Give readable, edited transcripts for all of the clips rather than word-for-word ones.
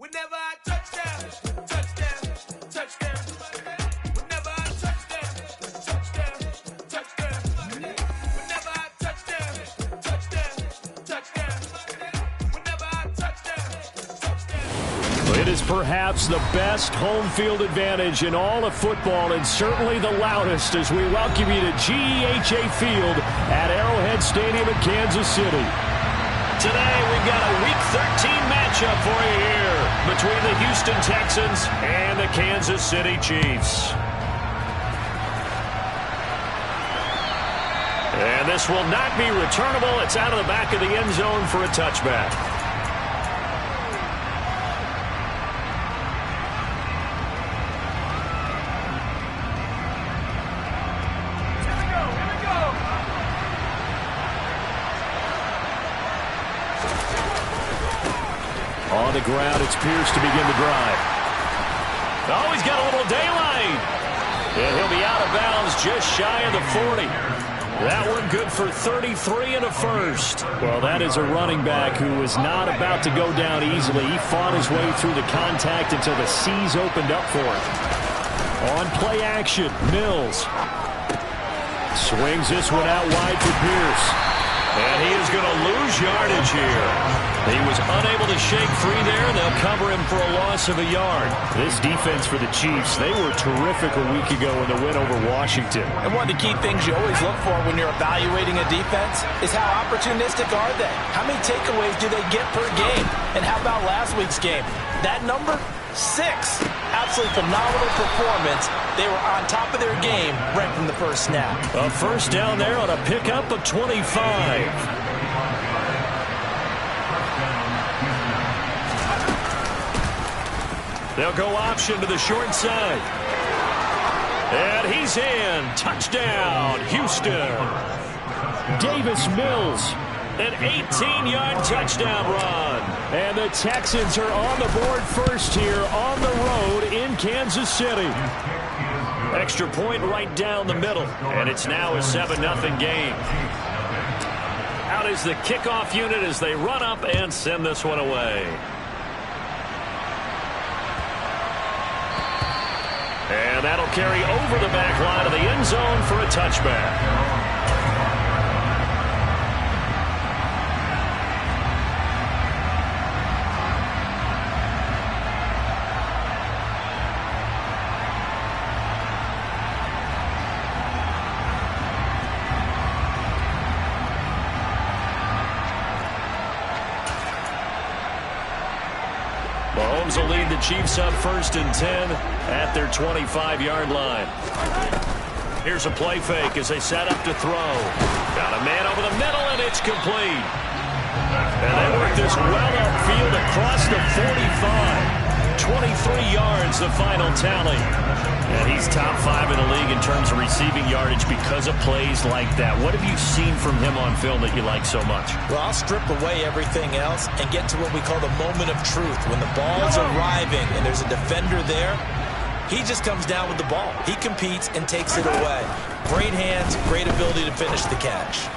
Whenever I touch down, touchdown, touchdown. Whenever I touch down, touchdown, touchdown. Whenever I touch down, touchdown. Whenever I touch down, touchdown. It is perhaps the best home field advantage in all of football, and certainly the loudest, as we welcome you to GEHA Field at Arrowhead Stadium in Kansas City. Today, we've got a Week 13 matchup for you here between the Houston Texans and the Kansas City Chiefs. And this will not be returnable. It's out of the back of the end zone for a touchback. On the ground, it's Pierce to begin the drive. Oh, he's got a little daylight. And he'll be out of bounds just shy of the 40. That one good for 33 and a first. Well, that is a running back who was not about to go down easily. He fought his way through the contact until the seas opened up for him. On play action, Mills swings this one out wide for Pierce. And he is going to lose yardage here. He was unable to shake free there, and they'll cover him for a loss of a yard. This defense for the Chiefs, they were terrific a week ago in the win over Washington. And one of the key things you always look for when you're evaluating a defense is how opportunistic are they? How many takeaways do they get per game? And how about last week's game? That number? 6. Absolutely phenomenal performance. They were on top of their game right from the first snap. A first down there on a pickup of 25. They'll go option to the short side. And he's in. Touchdown, Houston. Davis Mills, an 18-yard touchdown run. And the Texans are on the board first here on the road in Kansas City. Extra point right down the middle. And it's now a 7-0 game. Out is the kickoff unit as they run up and send this one away. And that'll carry over the back line of the end zone for a touchback. Mahomes will lead the Chiefs up 1st and 10 at their 25-yard line. Here's a play fake as they set up to throw. Got a man over the middle, and it's complete. And they work this well upfield across the 45. 23 yards, the final tally. And he's top 5 in the league in terms of receiving yardage because of plays like that. What have you seen from him on film that you like so much? Well, I'll strip away everything else and get to what we call the moment of truth. When the ball's arriving and there's a defender there, he just comes down with the ball. He competes and takes it away. Great hands, great ability to finish the catch.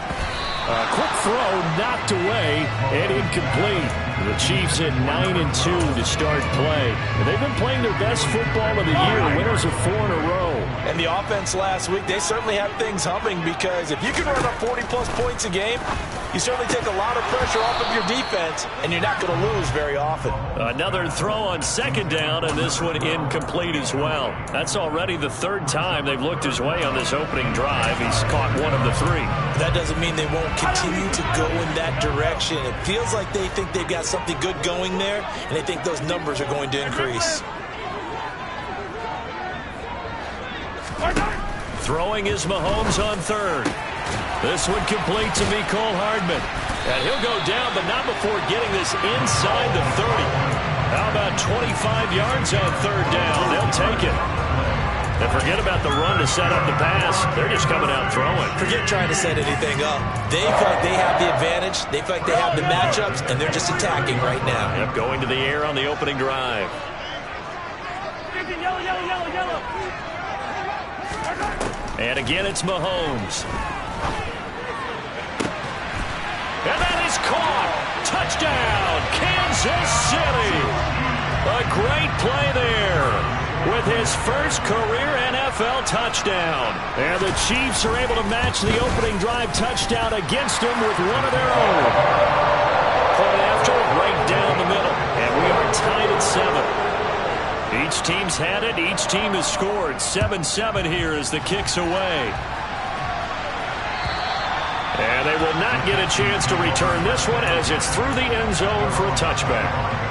A quick throw knocked away and incomplete. The Chiefs at 9-2 to start play. And they've been playing their best football of the year, winners of 4 in a row. And the offense last week, they certainly have things humming because if you can run up 40-plus points a game, you certainly take a lot of pressure off of your defense, and you're not going to lose very often. Another throw on 2nd down, and this one incomplete as well. That's already the 3rd time they've looked his way on this opening drive. He's caught 1 of the 3. That doesn't mean they won't continue to go in that direction. It feels like they think they've got something good going there, and they think those numbers are going to increase. Throwing is Mahomes on 3rd. This one complete to Mecole Hardman. And he'll go down, but not before getting this inside the 30. How about 25 yards on 3rd down? They'll take it. And forget about the run to set up the pass. They're just coming out throwing. Forget trying to set anything up. They feel like they have the advantage. They feel like they have the matchups, and they're just attacking right now. Yep, going to the air on the opening drive. And again, it's Mahomes. And that is caught. Touchdown, Kansas City. great play there with his first career NFL touchdown. And the Chiefs are able to match the opening drive touchdown against him with one of their own. Point after, right down the middle. And we are tied at 7. Each team's had it. Each team has scored. 7-7 here as the kick's away. And they will not get a chance to return this one as it's through the end zone for a touchback.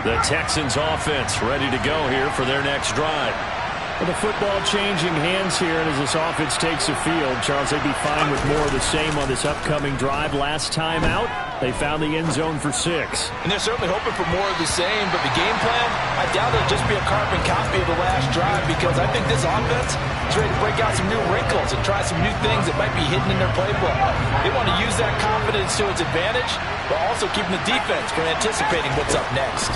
The Texans offense ready to go here for their next drive. With the football changing hands here, and as this offense takes the field, Charles, they'd be fine with more of the same on this upcoming drive. Last time out, they found the end zone for 6. And they're certainly hoping for more of the same, but the game plan, I doubt it'll just be a carbon copy of the last drive, because I think this offense is ready to break out some new wrinkles and try some new things that might be hidden in their playbook. They want to use that confidence to its advantage, but also keeping the defense from anticipating what's up next.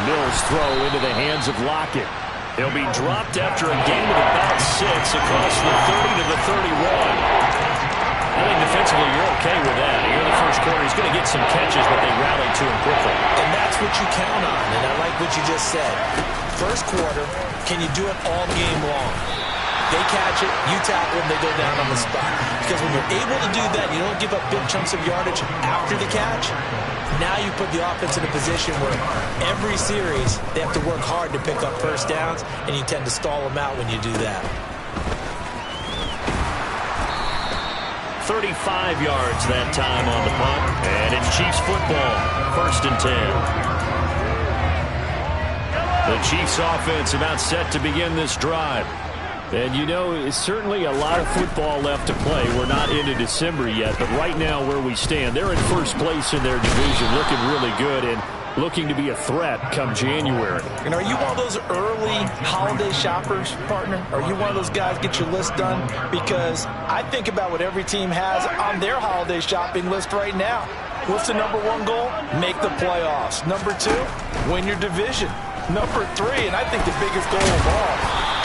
Mills throw into the hands of Lockett. He'll be dropped after a gain of about 6 across the 30 to the 31. I think defensively you're okay with that. Here in the first quarter, he's going to get some catches, but they rallied to him quickly. And that's what you count on, and I like what you just said. First quarter, can you do it all game long? They catch it, you tackle them, they go down on the spot. Because when you're able to do that, you don't give up big chunks of yardage after the catch. Now you put the offense in a position where every series they have to work hard to pick up first downs, and you tend to stall them out when you do that. 35 yards that time on the punt, and it's Chiefs football, 1st and 10. The Chiefs offense about set to begin this drive. And you know, it's certainly a lot of football left to play. We're not into December yet, but right now where we stand, they're in first place in their division, looking really good and looking to be a threat come January. And are you one of those early holiday shoppers, partner? Are you one of those guys get your list done? Because I think about what every team has on their holiday shopping list right now. What's the number 1 goal? Make the playoffs. Number 2, win your division. Number 3, and I think the biggest goal of all,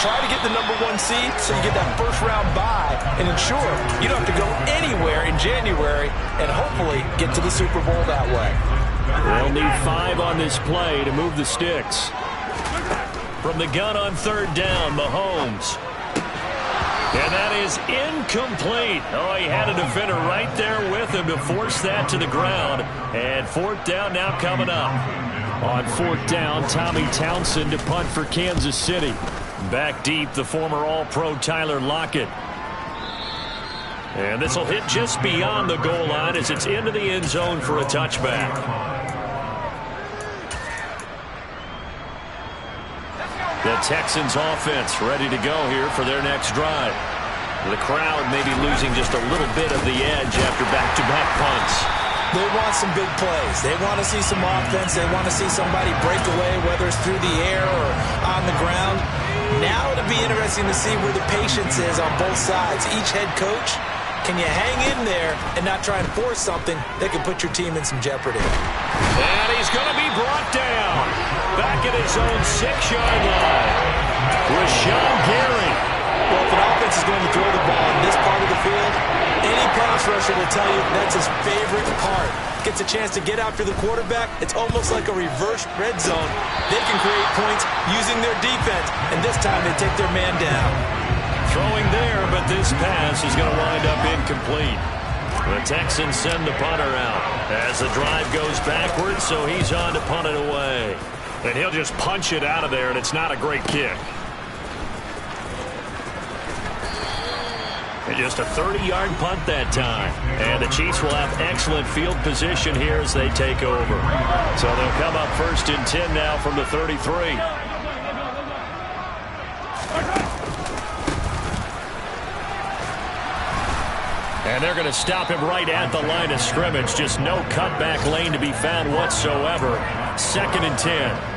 try to get the number 1 seed so you get that first-round bye and ensure you don't have to go anywhere in January and hopefully get to the Super Bowl that way. They'll need 5 on this play to move the sticks. From the gun on 3rd down, Mahomes. And that is incomplete. Oh, he had a defender right there with him to force that to the ground. And 4th down now coming up. On 4th down, Tommy Townsend to punt for Kansas City. Back deep, the former All-Pro Tyler Lockett. And this will hit just beyond the goal line as it's into the end zone for a touchback. The Texans offense ready to go here for their next drive. The crowd may be losing just a little bit of the edge after back-to-back punts. They want some big plays. They want to see some offense. They want to see somebody break away, whether it's through the air or on the ground. Now it'll be interesting to see where the patience is on both sides. Each head coach, can you hang in there and not try and force something that can put your team in some jeopardy? And he's going to be brought down. Back at his own 6-yard line. Rashawn Gary. Well, if an offense is going to throw the ball in this part of the field, any pass rusher will tell you that's his favorite part. Gets a chance to get after the quarterback. It's almost like a reverse red zone. They can create points using their defense, and this time they take their man down. Throwing there, but this pass is going to wind up incomplete. The Texans send the punter out as the drive goes backwards, so he's on to punt it away. And he'll just punch it out of there, and it's not a great kick. And just a 30-yard punt that time. And the Chiefs will have excellent field position here as they take over. So they'll come up 1st and 10 now from the 33. And they're going to stop him right at the line of scrimmage. Just no cutback lane to be found whatsoever. 2nd and 10.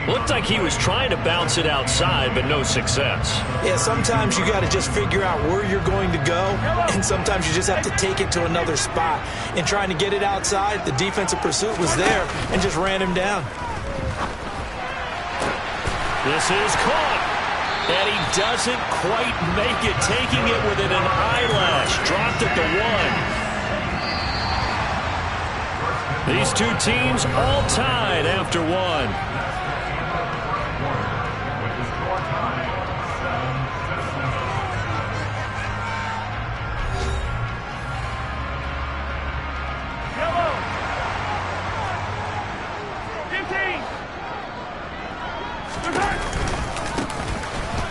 Looked like he was trying to bounce it outside, but no success. Yeah, sometimes you got to just figure out where you're going to go, and sometimes you just have to take it to another spot. In trying to get it outside, the defensive pursuit was there and just ran him down. This is caught. And he doesn't quite make it, taking it within an eyelash. Dropped at the 1. These two teams all tied after 1.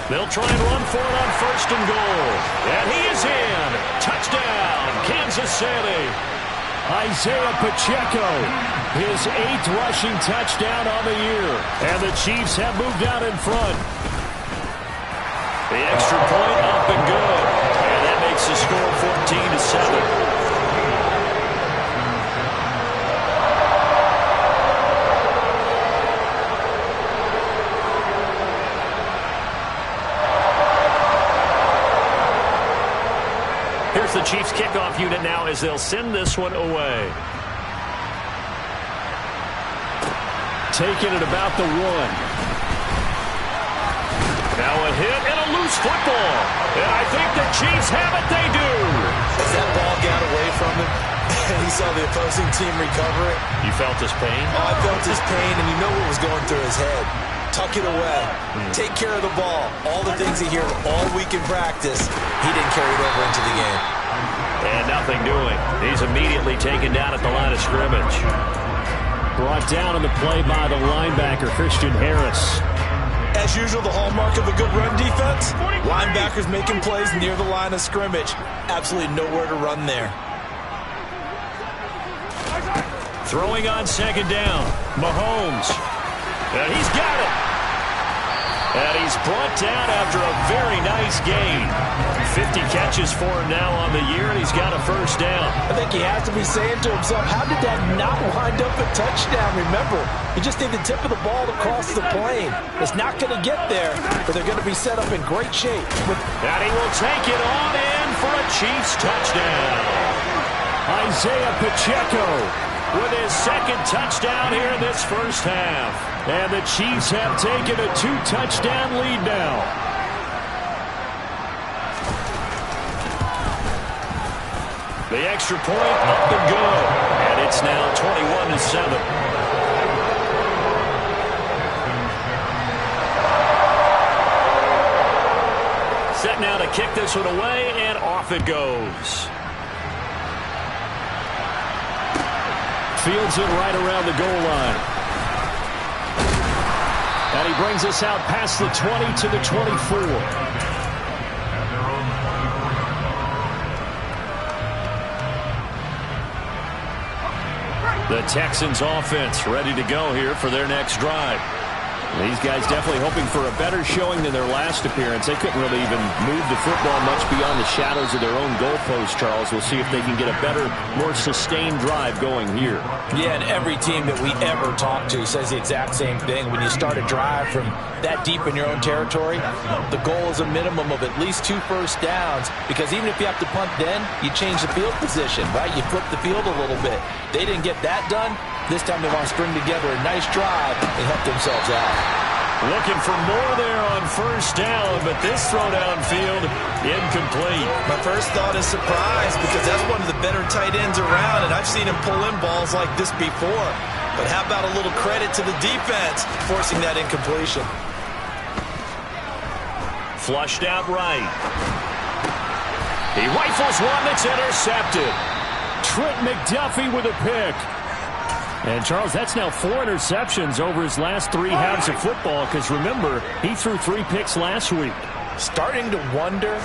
They'll try and run for it on 1st and goal. And he is in. Touchdown, Kansas City. Isaiah Pacheco, his 8th rushing touchdown on the year. And the Chiefs have moved out in front. The extra point up and good. And that makes the score 14-7. The Chiefs kickoff unit now as they'll send this one away. Taking it about the 1. Now a hit and a loose football. And I think the Chiefs have it. They do. As that ball got away from him, and he saw the opposing team recover it. You felt his pain? Oh, I felt his pain, and you know what was going through his head. Tuck it away. Take care of the ball. All the things he heard all week in practice, he didn't carry it over into the game. And nothing doing. He's immediately taken down at the line of scrimmage. Brought down on the play by the linebacker, Christian Harris. As usual, the hallmark of a good run defense, linebackers making plays near the line of scrimmage. Absolutely nowhere to run there. Throwing on 2nd down. Mahomes. And he's got it. And he's brought down after a very nice gain. 50 catches for him now on the year, and he's got a 1st down. I think he has to be saying to himself, how did that not wind up a touchdown? Remember, you just need the tip of the ball to cross the plane. It's not going to get there, but they're going to be set up in great shape. And he will take it on in for a Chiefs touchdown. Isaiah Pacheco with his 2nd touchdown here in this 1st half. And the Chiefs have taken a 2-touchdown lead now. The extra point up and good. And it's now 21-7. Set now to kick this one away, and off it goes. Fields it right around the goal line. And he brings us out past the 20 to the 24. The Texans offense ready to go here for their next drive. These guys definitely hoping for a better showing than their last appearance. They couldn't really even move the football much beyond the shadows of their own goalpost, Charles. We'll see if they can get a better, more sustained drive going here. Yeah, and every team that we ever talk to says the exact same thing. When you start a drive from that deep in your own territory, the goal is a minimum of at least 2 first downs, because even if you have to punt then, you change the field position, right? You flip the field a little bit. They didn't get that done. This time they want to string together a nice drive and help themselves out. Looking for more there on 1st down, but this throw downfield incomplete. My first thought is surprise, because that's one of the better tight ends around, and I've seen him pull in balls like this before. But how about a little credit to the defense forcing that incompletion? Flushed out right. He rifles one that's intercepted. Trent McDuffie with a pick. And, Charles, that's now 4 interceptions over his last 3 halves of football, because, remember, he threw 3 picks last week. Starting to wonder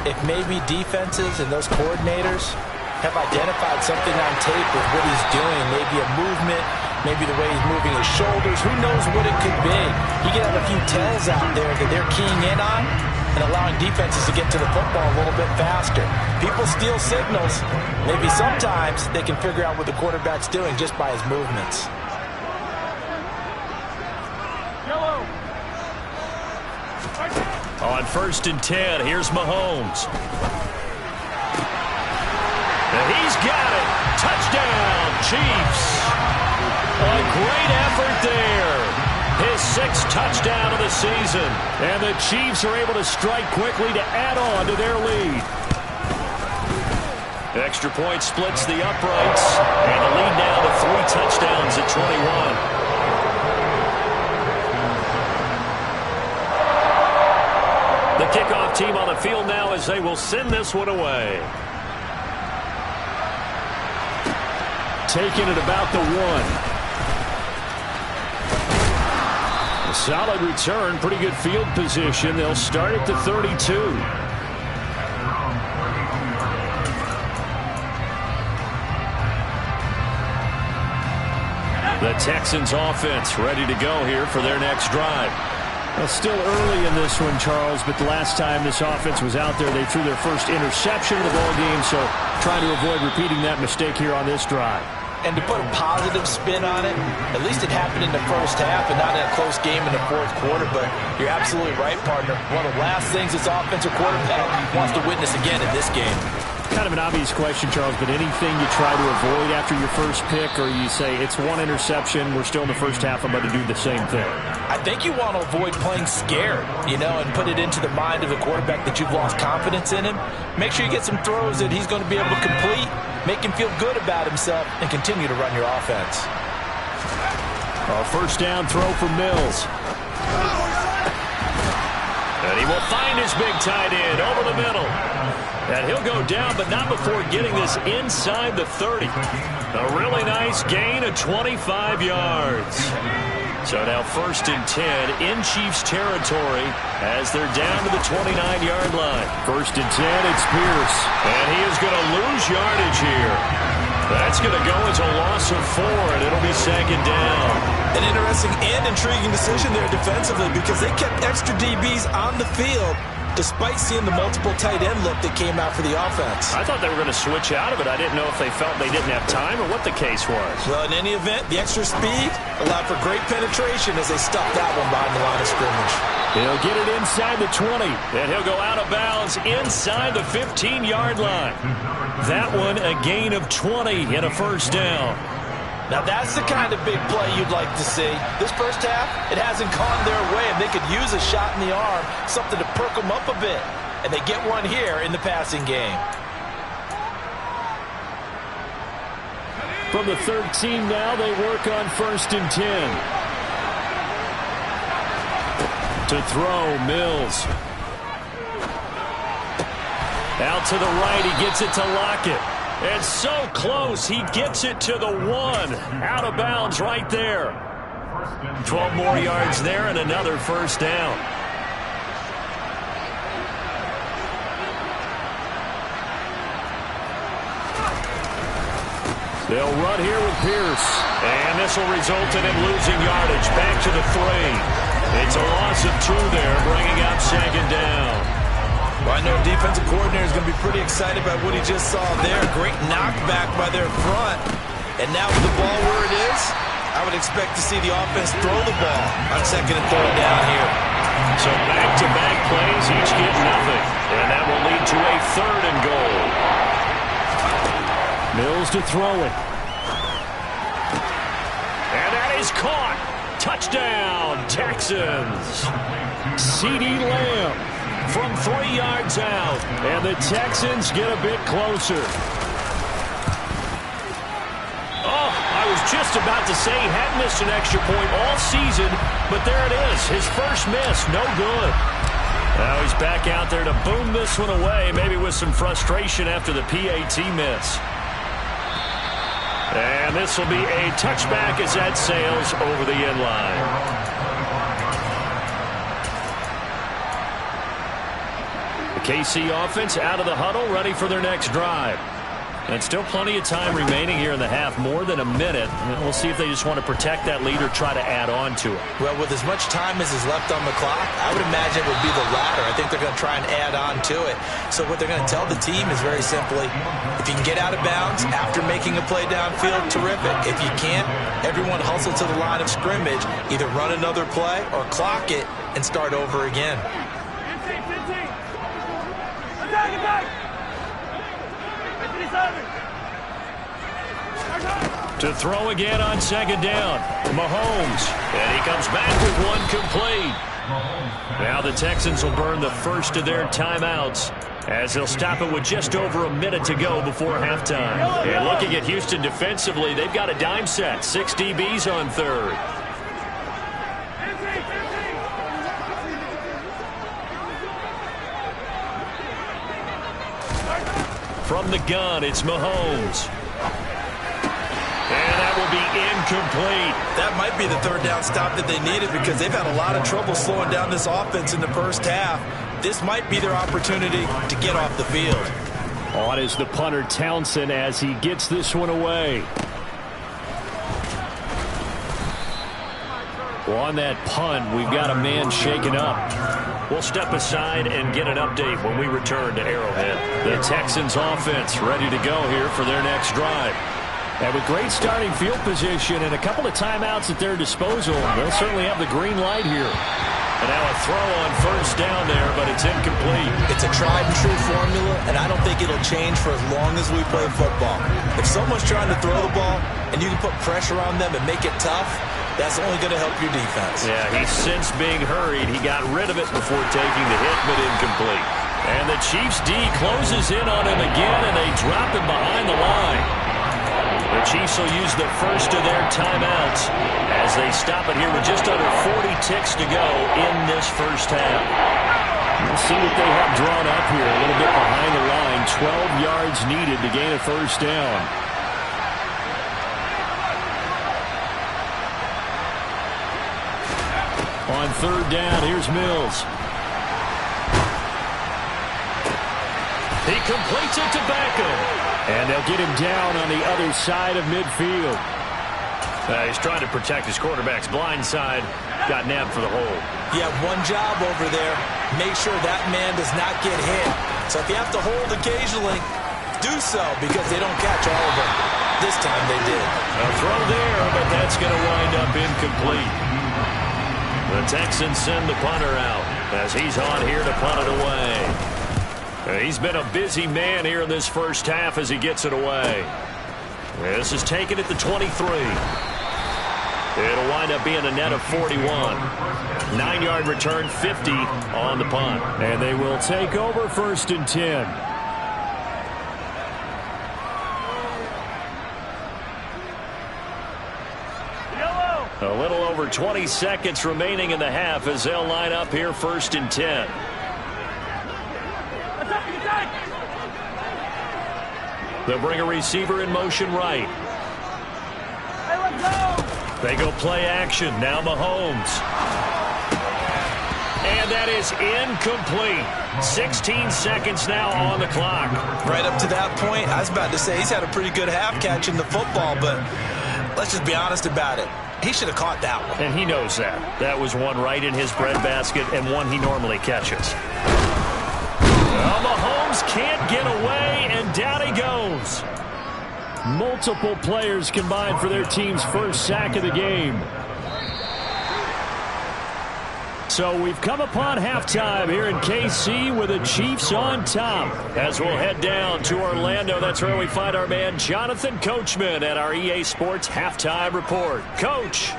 if maybe defenses and those coordinators have identified something on tape with what he's doing. Maybe a movement, maybe the way he's moving his shoulders. Who knows what it could be? He could have a few tells out there that they're keying in on and allowing defenses to get to the football a little bit faster. People steal signals. Maybe sometimes they can figure out what the quarterback's doing just by his movements. On 1st and 10, here's Mahomes. And he's got it. Touchdown, Chiefs. A great effort there. His 6th touchdown of the season. And the Chiefs are able to strike quickly to add on to their lead. Extra point splits the uprights. And the lead now to 3 touchdowns at 21. The kickoff team on the field now as they will send this one away. Taking it about the 1. A solid return, pretty good field position. They'll start at the 32. The Texans offense ready to go here for their next drive. Well, still early in this one, Charles, but the last time this offense was out there, they threw their first interception of the ball game, so trying to avoid repeating that mistake here on this drive. And to put a positive spin on it, at least it happened in the first half and not in a close game in the fourth quarter, but you're absolutely right, partner. One of the last things this offensive quarterback wants to witness again in this game. Kind of an obvious question, Charles, but anything you try to avoid after your first pick, or you say it's one interception, we're still in the first half, I'm going to do the same thing? I think you want to avoid playing scared, and put it into the mind of the quarterback that you've lost confidence in him. Make sure you get some throws that he's going to be able to complete, make him feel good about himself, and continue to run your offense. A first down throw for Mills. And he will find his big tight end over the middle. And he'll go down, but not before getting this inside the 30. A really nice gain of 25 yards. So now 1st and 10 in Chiefs territory as they're down to the 29-yard line. 1st and 10, it's Pierce. And he is going to lose yardage here. That's going to go as a loss of 4, and it'll be 2nd down. An interesting and intriguing decision there defensively because they kept extra DBs on the field despite seeing the multiple tight end look that came out for the offense. I thought they were going to switch out of it. I didn't know if they felt they didn't have time or what the case was. Well, in any event, the extra speed allowed for great penetration as they stuffed that one behind the line of scrimmage. He'll get it inside the 20. And he'll go out of bounds inside the 15-yard line. That one a gain of 20 and a first down. Now that's the kind of big play you'd like to see. This first half, it hasn't gone their way, and they could use a shot in the arm, something to perk them up a bit. And they get one here in the passing game. From the 13 now, they work on 1st and 10. To throw, Mills. Out to the right, he gets it to Lockett. It's so close, he gets it to the 1. Out of bounds right there. 12 more yards there and another first down. They'll run here with Pierce. And this will result in him losing yardage. Back to the 3. It's a loss of 2 there, bringing up 2nd down. Well, I know defensive coordinator is going to be pretty excited about what he just saw there. Great knockback by their front. And now with the ball where it is, I would expect to see the offense throw the ball on 2nd and 3rd down here. So back-to-back plays, each get nothing. And that will lead to a 3rd and goal. Mills to throw it. And that is caught. Touchdown, Texans. CeeDee Lamb from 3 yards out. And the Texans get a bit closer. Oh, I was just about to say he hadn't missed an extra point all season, but there it is. His first miss, no good. Now he's back out there to boom this one away, maybe with some frustration after the PAT miss. And this will be a touchback as that sails over the end line. The KC offense out of the huddle, ready for their next drive. And still plenty of time remaining here in the half, more than a minute. And we'll see if they just want to protect that lead or try to add on to it. Well, with as much time as is left on the clock, I would imagine it would be the latter. I think they're going to try and add on to it. So what they're going to tell the team is very simply, if you can get out of bounds after making a play downfield, terrific. If you can't, everyone hustle to the line of scrimmage, either run another play or clock it and start over again. 15. Attack! 57. To throw again on second down, Mahomes. And he comes back with one complete. Now the Texans will burn the first of their timeouts as they'll stop it with just over a minute to go before halftime. And looking at Houston defensively, they've got a dime set. 6 DBs on third. From the gun, it's Mahomes. And that will be incomplete. That might be the third down stop that they needed because they've had a lot of trouble slowing down this offense in the first half. This might be their opportunity to get off the field. On is the punter Townsend as he gets this one away. Well, on that punt, we've got a man shaken up. We'll step aside and get an update when we return to Arrowhead. The Texans offense ready to go here for their next drive. And with great starting field position and a couple of timeouts at their disposal, they'll certainly have the green light here. And now a throw on first down there, but it's incomplete. It's a tried and true formula, and I don't think it'll change for as long as we play football. If someone's trying to throw the ball and you can put pressure on them and make it tough, that's only going to help your defense. Yeah, he's since being hurried. He got rid of it before taking the hit, but incomplete. And the Chiefs' D closes in on him again, and they drop him behind the line. The Chiefs will use the first of their timeouts as they stop it here with just under 40 ticks to go in this first half. We'll see what they have drawn up here. A little bit behind the line. 12 yards needed to gain a first down. On third down, here's Mills. He completes it to Beckham. And they'll get him down on the other side of midfield. He's trying to protect his quarterback's blind side. Got nabbed for the hold. You have one job over there. Make sure that man does not get hit. So if you have to hold occasionally, do so because they don't catch all of them. This time they did. A throw there, but that's going to wind up incomplete. The Texans send the punter out as he's on here to punt it away. He's been a busy man here in this first half as he gets it away. This is taken at the 23. It'll wind up being a net of 41. 9-yard return, 50 on the punt. And they will take over first and 10. A little over 20 seconds remaining in the half as they'll line up here first and 10. They'll bring a receiver in motion right. Hey, let's go! They go play action. Now Mahomes. And that is incomplete. 16 seconds now on the clock. Right up to that point, I was about to say he's had a pretty good half catching the football, but let's just be honest about it. He should have caught that one. And he knows that. That was one right in his breadbasket and one he normally catches. Well, Mahomes can't get away, and down he goes. Multiple players combined for their team's first sack of the game. So we've come upon halftime here in KC with the Chiefs on top. As we'll head down to Orlando, that's where we find our man Jonathan Coachman at our EA Sports Halftime Report. Coach.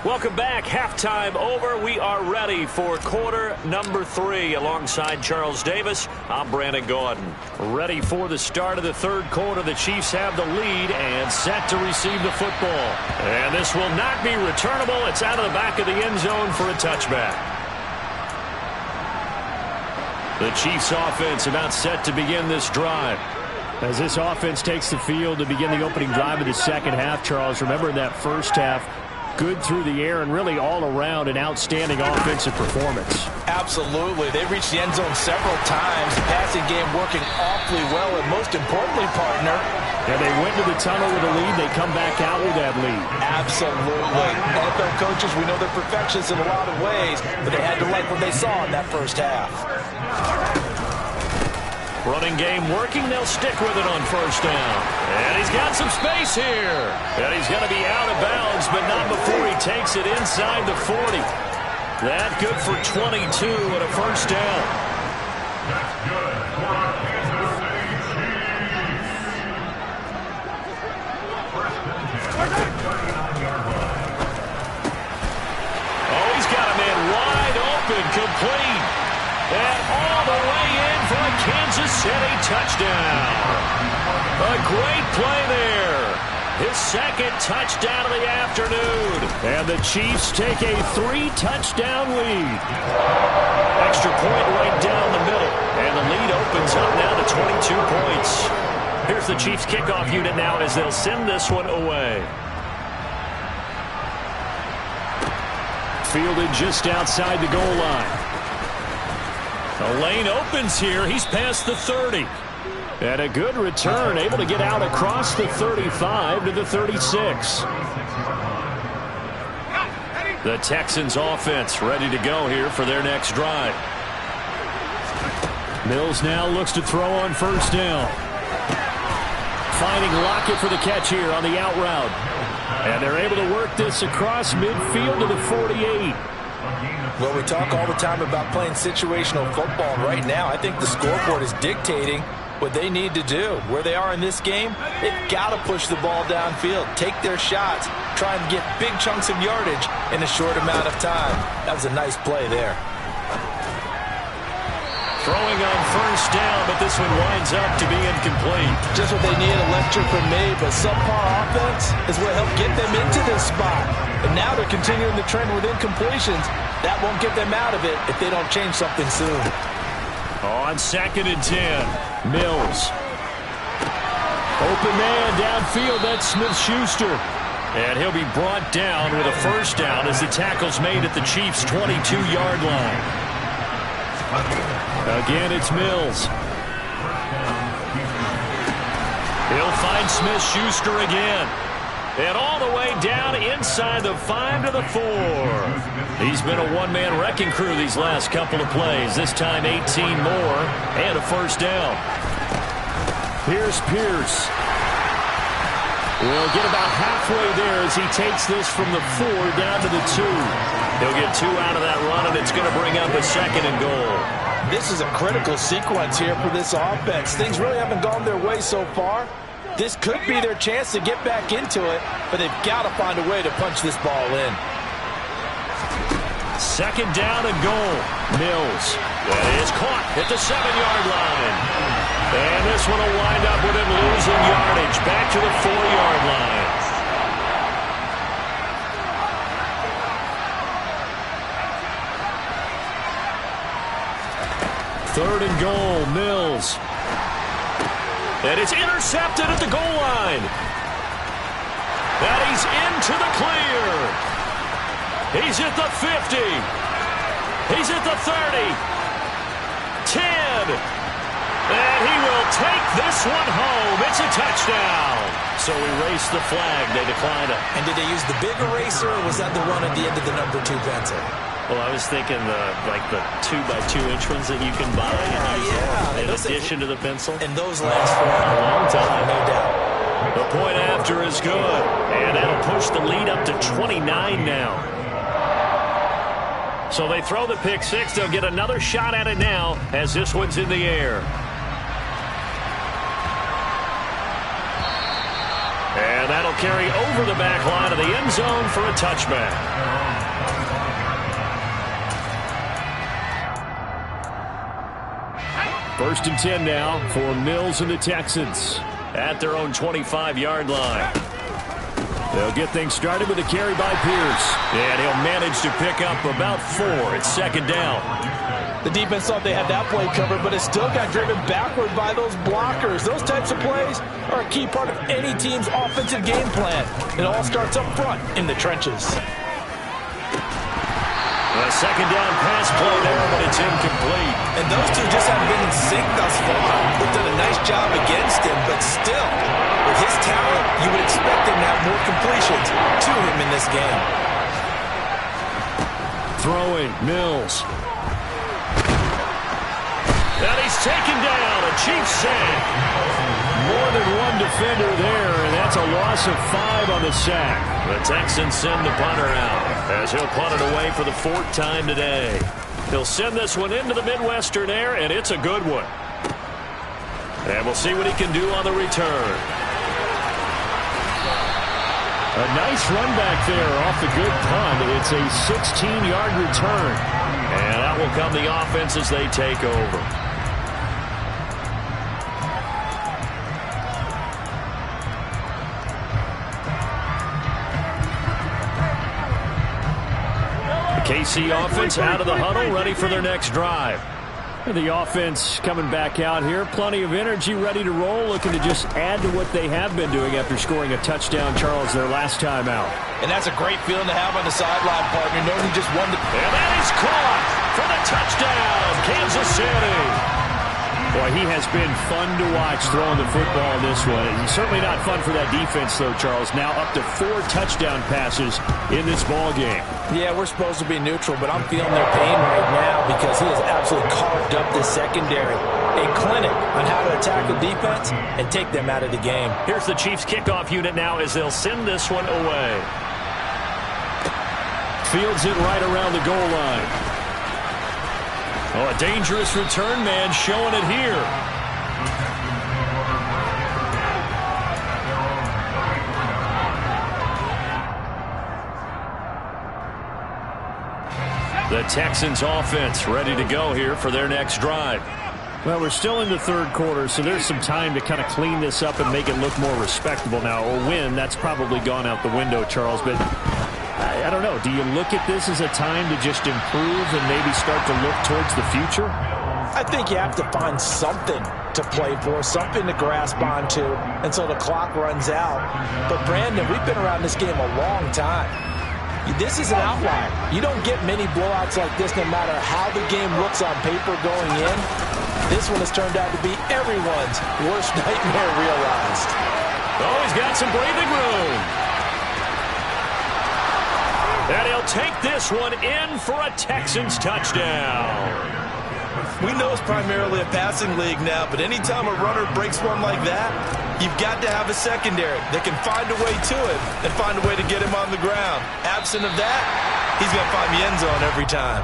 Welcome back. Halftime over. We are ready for quarter number 3. Alongside Charles Davis, I'm Brandon Gordon. Ready for the start of the third quarter. The Chiefs have the lead and set to receive the football. And this will not be returnable. It's out of the back of the end zone for a touchback. The Chiefs offense about set to begin this drive. As this offense takes the field to begin the opening drive of the second half, Charles, remember in that first half, good through the air and really all around an outstanding offensive performance. Absolutely. They reached the end zone several times. The passing game working awfully well, and most importantly, partner. And they went to the tunnel with a lead. They come back out with that lead. Absolutely. NFL coaches, we know they're perfectionists in a lot of ways, but they had to like what they saw in that first half. Running game working. They'll stick with it on first down. And he's got some space here. And he's going to be out of bounds, but not before he takes it inside the 40. That good for 22 and a first down. Oh, he's got a man wide open, complete. And all the way in for a Kansas City touchdown. A great play there. His second touchdown of the afternoon. And the Chiefs take a 3-touchdown lead. Extra point right down the middle. And the lead opens up now to 22 points. Here's the Chiefs kickoff unit now as they'll send this one away. Fielded just outside the goal line. The lane opens here. He's past the 30. And a good return, able to get out across the 35 to the 36. The Texans offense ready to go here for their next drive. Mills now looks to throw on first down. Finding Lockett for the catch here on the out route. And they're able to work this across midfield to the 48. Well, we talk all the time about playing situational football. Right now, I think the scoreboard is dictating what they need to do. Where they are in this game, they've got to push the ball downfield, take their shots, try and get big chunks of yardage in a short amount of time. That was a nice play there. Throwing on first down, but this one winds up to be incomplete. Just what they need, a lecture from me, but subpar offense is what helped get them into this spot. And now they're continuing the trend with incompletions. That won't get them out of it if they don't change something soon. On 2nd and 10, Mills. Open man downfield, that's Smith-Schuster. And he'll be brought down with a first down as the tackle's made at the Chiefs' 22-yard line. Again, it's Mills. He'll find Smith-Schuster again. And all the way down inside the 5 to the 4. He's been a one-man wrecking crew these last couple of plays. This time 18 more and a first down. Here's Pierce. We'll get about halfway there as he takes this from the 4 down to the 2. He'll get 2 out of that run, and it's going to bring up a 2nd and goal. This is a critical sequence here for this offense. Things really haven't gone their way so far. This could be their chance to get back into it, but they've got to find a way to punch this ball in. 2nd down and goal. Mills. That is caught at the 7-yard line. And this one will wind up with him losing yardage back to the 4-yard line. Third and goal, Mills. And it's intercepted at the goal line. And he's into the clear. He's at the 50. He's at the 30. 10. And he will take this one home. It's a touchdown. So erase the flag. They declined it. And did they use the big eraser, or was that the one at the end of the number 2 pencil? Well, I was thinking the 2x2-inch ones that you can buy in addition to the pencil. And those last for a long time, no doubt. The point after is good. And that'll push the lead up to 29 now. So they throw the pick six. They'll get another shot at it now as this one's in the air. And that'll carry over the back line of the end zone for a touchback. First and 10 now for Mills and the Texans. At their own 25-yard line. They'll get things started with a carry by Pierce. And he'll manage to pick up about 4. It's 2nd down. The defense thought they had that play covered, but it still got driven backward by those blockers. Those types of plays are a key part of any team's offensive game plan. It all starts up front in the trenches. A 2nd down pass play there, but it's incomplete. And those two just haven't been in sync thus far. They've done a nice job against him, but still, with his talent, you would expect him to have more completions to him in this game. Throwing, Mills. And he's taken down, a Chiefs sack. More than one defender there, and that's a loss of 5 on the sack. The Texans send the punter out as he'll punt it away for the 4th time today. He'll send this one into the Midwestern air, and it's a good one. And we'll see what he can do on the return. A nice run back there off the good punt. It's a 16-yard return. And out will come the offense as they take over. The KC offense out of the huddle, ready for their next drive. The offense coming back out here. Plenty of energy, ready to roll, looking to just add to what they have been doing after scoring a touchdown, Charles, their last time out. And that's a great feeling to have on the sideline, partner, knowing you just won the... And that is caught for the touchdown, Kansas City. Boy, he has been fun to watch throwing the football in this one. And certainly not fun for that defense, though, Charles. Now up to 4 touchdown passes in this ball game. Yeah, we're supposed to be neutral, but I'm feeling their pain right now because he has absolutely carved up this secondary. A clinic on how to attack the defense and take them out of the game. Here's the Chiefs kickoff unit now as they'll send this one away. Fields it right around the goal line. Oh, a dangerous return man showing it here. The Texans offense ready to go here for their next drive. Well, we're still in the 3rd quarter, so there's some time to kind of clean this up and make it look more respectable now. A win, that's probably gone out the window, Charles, but I don't know. Do you look at this as a time to just improve and maybe start to look towards the future? I think you have to find something to play for, something to grasp onto until the clock runs out. But, Brandon, we've been around this game a long time. This is an outlier. You don't get many blowouts like this no matter how the game looks on paper going in. This one has turned out to be everyone's worst nightmare realized. Oh, he's got some breathing room. And he'll take this one in for a Texans touchdown. We know it's primarily a passing league now, but anytime a runner breaks one like that, you've got to have a secondary that can find a way to him and find a way to get him on the ground. Absent of that, he's going to find the end zone every time.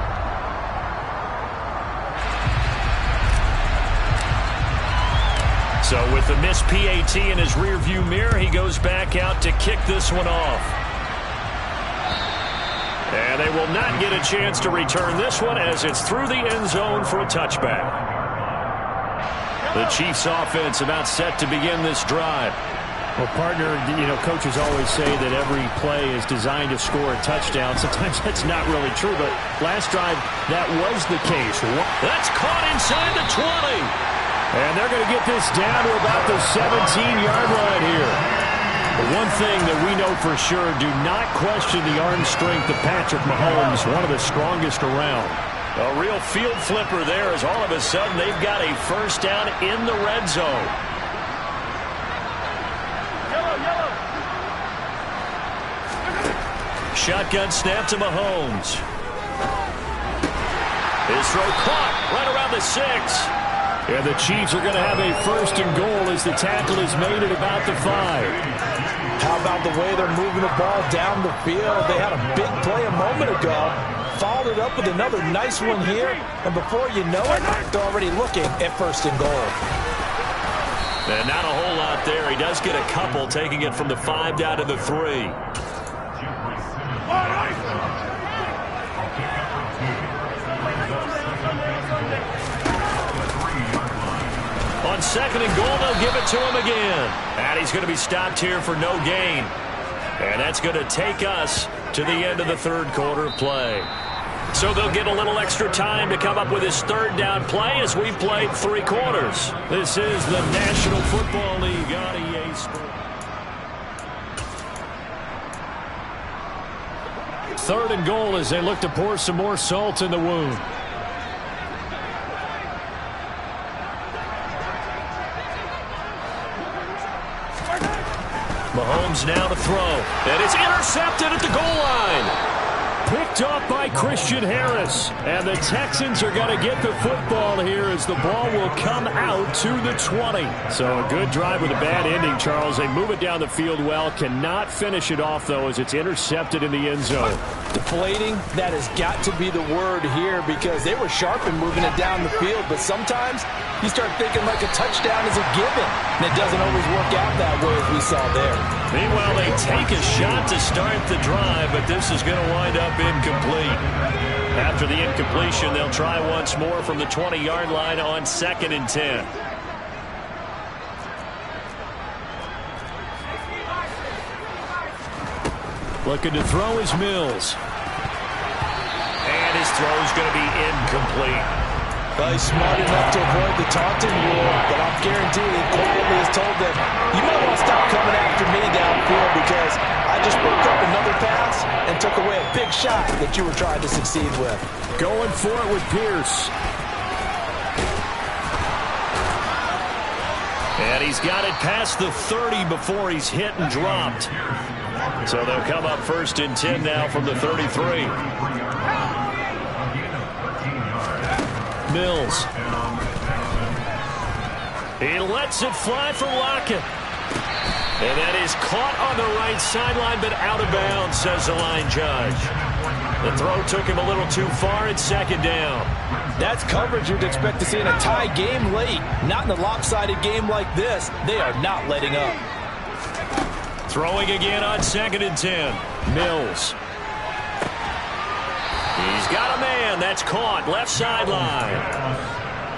So with the missed PAT in his rearview mirror, he goes back out to kick this one off. And they will not get a chance to return this one as it's through the end zone for a touchback. The Chiefs offense about set to begin this drive. Well, partner, you know, coaches always say that every play is designed to score a touchdown. Sometimes that's not really true, but last drive, that was the case. That's caught inside the 20. And they're going to get this down to about the 17-yard line here. But one thing that we know for sure, do not question the arm strength of Patrick Mahomes, one of the strongest around. A real field flipper there as all of a sudden they've got a first down in the red zone. Shotgun snap to Mahomes. His throw caught right around the 6. And the Chiefs are going to have a first and goal as the tackle is made at about the 5. How about the way they're moving the ball down the field? They had a big play a moment ago. Followed it up with another nice one here. And before you know it, they're already looking at first and goal. And not a whole lot there. He does get a couple, taking it from the 5 down to the 3. On second and goal, they'll give it to him again. And he's going to be stopped here for no gain. And that's going to take us to the end of the 3rd quarter of play. So they'll get a little extra time to come up with his 3rd down play as we've played 3 quarters. This is the National Football League on EA Sports. 3rd and goal as they look to pour some more salt in the wound. Mahomes now to throw. And it's intercepted at the goal line. Pick Picked off by Christian Harris. And the Texans are going to get the football here as the ball will come out to the 20. So a good drive with a bad ending, Charles. They move it down the field well. Cannot finish it off, though, as it's intercepted in the end zone. Deflating, that has got to be the word here because they were sharp in moving it down the field. But sometimes you start thinking like a touchdown is a given. And it doesn't always work out that way as we saw there. Meanwhile, they take a shot to start the drive, but this is going to wind up incomplete. After the incompletion, they'll try once more from the 20-yard line on 2nd and 10. Looking to throw is Mills. And his throw's going to be incomplete. Well, he's smart enough to avoid the taunting rule, but I'm guaranteed he quietly has told them, you might want to stop coming after me downfield because I just broke up another pass and took away a big shot that you were trying to succeed with. Going for it with Pierce. And he's got it past the 30 before he's hit and dropped. So they'll come up 1st and 10 now from the 33. Mills. He lets it fly for Lockett. And that is caught on the right sideline, but out of bounds, says the line judge. The throw took him a little too far at 2nd down. That's coverage you'd expect to see in a tie game late. Not in a lopsided game like this. They are not letting up. Throwing again on 2nd and 10. Mills. He's got a man. That's caught. Left sideline.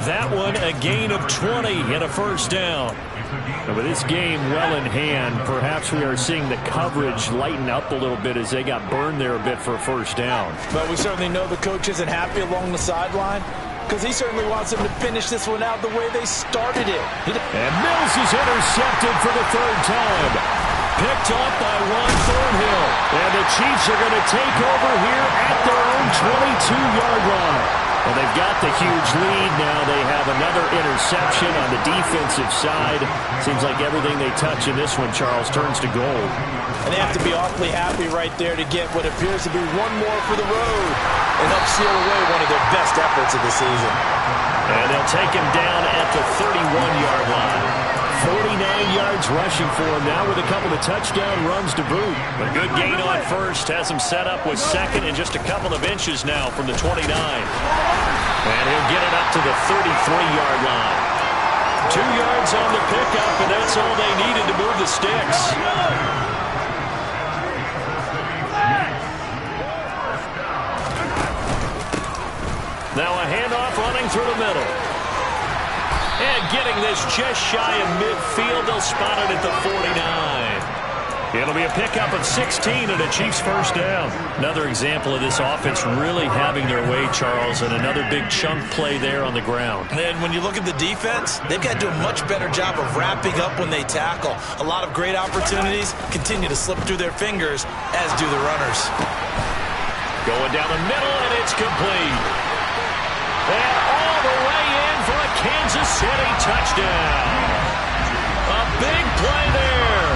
That one a gain of 20 and a 1st down. And with this game well in hand, perhaps we are seeing the coverage lighten up a little bit as they got burned there a bit for a 1st down. But we certainly know the coach isn't happy along the sideline because he certainly wants them to finish this one out the way they started it. And Mills is intercepted for the 3rd time. Picked off by Juan Thornhill. And the Chiefs are going to take over here at their own 22-yard line. And they've got the huge lead now. They have another interception on the defensive side. Seems like everything they touch in this one, Charles, turns to gold. And they have to be awfully happy right there to get what appears to be one more for the road and help seal away one of their best efforts of the season. And they'll take him down at the 31-yard line. 49 yards rushing for him now with a couple of touchdown runs to boot. A good gain on 1st. Has him set up with 2nd and just a couple of inches now from the 29. And he'll get it up to the 33-yard line. 2 yards on the pickup, and that's all they needed to move the sticks. Now a handoff running through the middle. And getting this just shy of midfield, they'll spot it at the 49. It'll be a pickup of 16 and a Chiefs 1st down. Another example of this offense really having their way, Charles, and another big chunk play there on the ground. And when you look at the defense, they've got to do a much better job of wrapping up when they tackle. A lot of great opportunities continue to slip through their fingers, as do the runners. Going down the middle, and it's complete. And all the way in for a Kansas City touchdown. A big play there.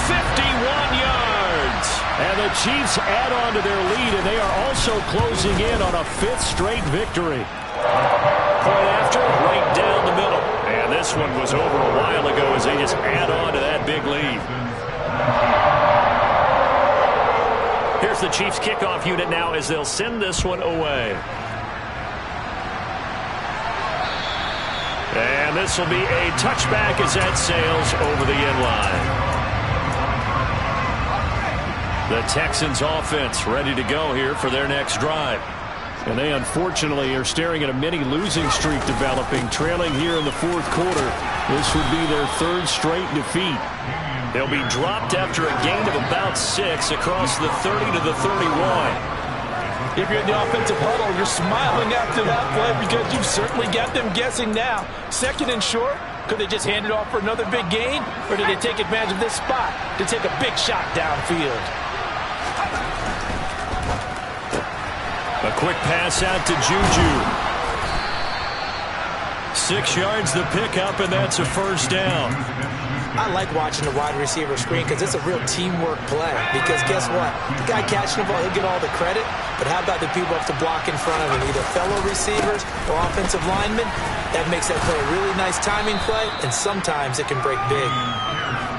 51 yards. And the Chiefs add on to their lead, and they are also closing in on a 5th straight victory. Point after, right down the middle. And this one was over a while ago as they just add on to that big lead. Here's the Chiefs kickoff unit now as they'll send this one away. And this will be a touchback as that sails over the end line. The Texans offense ready to go here for their next drive. And they unfortunately are staring at a mini losing streak developing, trailing here in the 4th quarter. This would be their 3rd straight defeat. They'll be dropped after a gain of about 6 across the 30 to the 31. If you're in the offensive huddle, you're smiling after that play because you've certainly got them guessing now. 2nd and short, could they just hand it off for another big gain? Or did they take advantage of this spot to take a big shot downfield? A quick pass out to Juju. 6 yards the pickup, and that's a 1st down. I like watching the wide receiver screen because it's a real teamwork play. Because guess what? The guy catching the ball, he'll get all the credit. But how about the people up to block in front of him, either fellow receivers or offensive linemen? That makes that play a really nice timing play, and sometimes it can break big.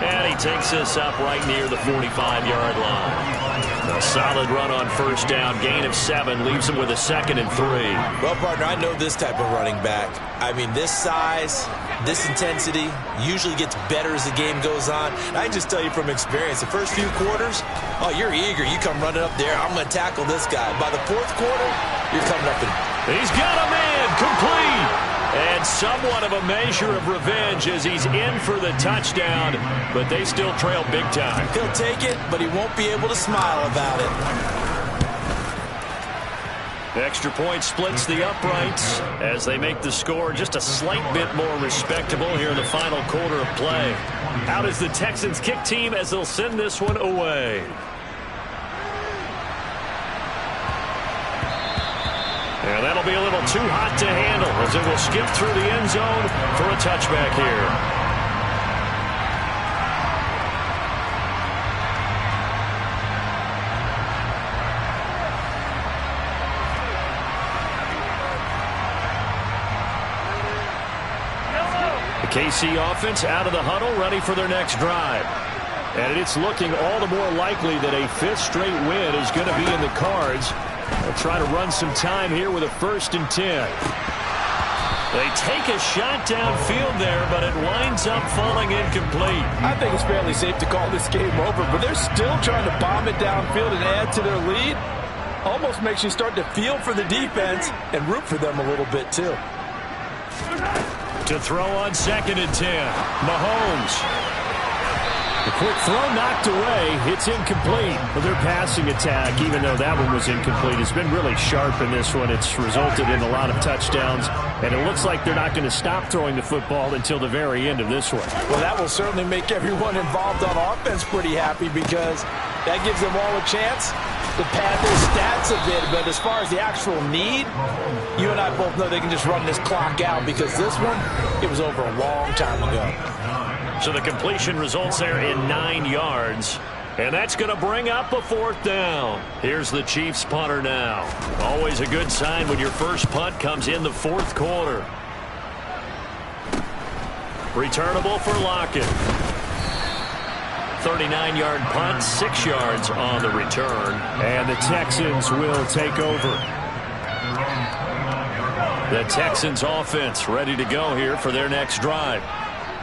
And he takes this up right near the 45-yard line. A solid run on first down, gain of 7, leaves him with a 2nd and 3. Well, partner, I know this type of running back. I mean, this size, this intensity usually gets better as the game goes on. I can just tell you from experience, the first few quarters, oh, you're eager. You come running up there, I'm going to tackle this guy. By the 4th quarter, you're coming up and... He's got a man, complete. And somewhat of a measure of revenge as he's in for the touchdown, but they still trail big time. He'll take it, but he won't be able to smile about it. Extra point splits the uprights as they make the score just a slight bit more respectable here in the final quarter of play. Out is the Texans kick team as they'll send this one away. And that'll be a little too hot to handle as it will skip through the end zone for a touchback here. The KC offense out of the huddle, ready for their next drive. And it's looking all the more likely that a 5th straight win is going to be in the cards. They'll try to run some time here with a 1st and 10. They take a shot downfield there, but it winds up falling incomplete. I think it's fairly safe to call this game over, but they're still trying to bomb it downfield and add to their lead. Almost makes you start to feel for the defense and root for them a little bit, too. To throw on 2nd and 10. Mahomes. The quick throw knocked away. It's incomplete. Well, their passing attack, even though that one was incomplete, has been really sharp in this one. It's resulted in a lot of touchdowns, and it looks like they're not going to stop throwing the football until the very end of this one. Well, that will certainly make everyone involved on offense pretty happy because that gives them all a chance to pad their stats a bit. But as far as the actual need, you and I both know they can just run this clock out because this one, it was over a long time ago. So the completion results there in 9 yards. And that's going to bring up a 4th down. Here's the Chiefs punter now. Always a good sign when your first punt comes in the 4th quarter. Returnable for Lockett. 39-yard punt, 6 yards on the return. And the Texans will take over. The Texans offense ready to go here for their next drive.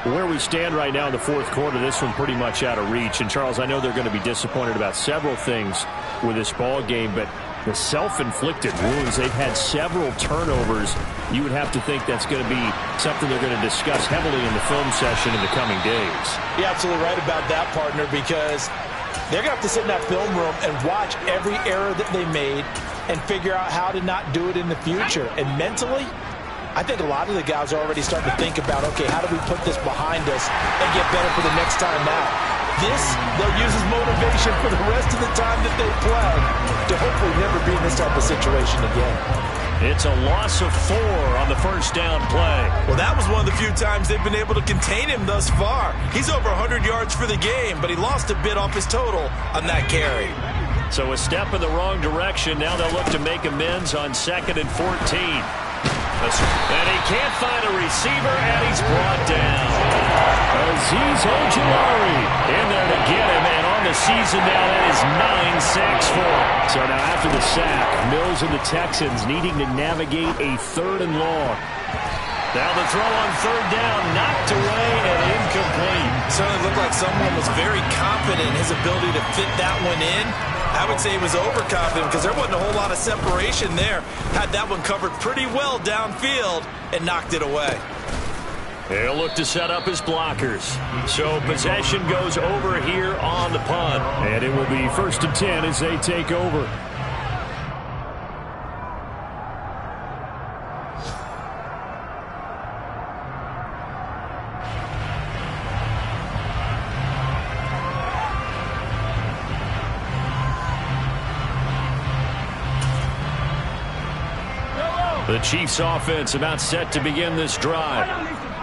Where we stand right now in the 4th quarter, this one pretty much out of reach. And, Charles, I know they're going to be disappointed about several things with this ball game, but the self-inflicted wounds, they've had several turnovers. You would have to think that's going to be something they're going to discuss heavily in the film session in the coming days. You're absolutely right about that, partner, because they're going to have to sit in that film room and watch every error that they made and figure out how to not do it in the future. And mentally, I think a lot of the guys are already starting to think about, okay, how do we put this behind us and get better for the next time out? This, they'll use as motivation for the rest of the time that they play to hopefully never be in this type of situation again. It's a loss of 4 on the first down play. Well, that was one of the few times they've been able to contain him thus far. He's over 100 yards for the game, but he lost a bit off his total on that carry. So a step in the wrong direction. Now they'll look to make amends on 2nd and 14. And he can't find a receiver, and he's brought down. Azeez Ojulari in there to get him, and on the season now, that is 9 sacks for him. So now after the sack, Mills and the Texans needing to navigate a 3rd and long. Now the throw on 3rd down, knocked away and incomplete. Certainly looked like someone was very confident in his ability to fit that one in. I would say he was overconfident because there wasn't a whole lot of separation there. Had that one covered pretty well downfield and knocked it away. He'll look to set up his blockers. So possession goes over here on the punt. And it will be 1st and 10 as they take over. The Chiefs offense about set to begin this drive.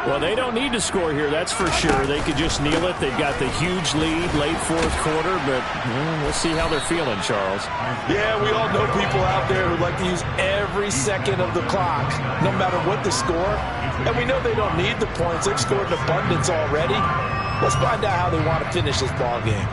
Well, they don't need to score here, that's for sure. They could just kneel it. They've got the huge lead, late fourth quarter, but we'll see how they're feeling, Charles. Yeah, we all know people out there who like to use every second of the clock, no matter what the score. And we know they don't need the points. They've scored in abundance already. Let's find out how they want to finish this ball game.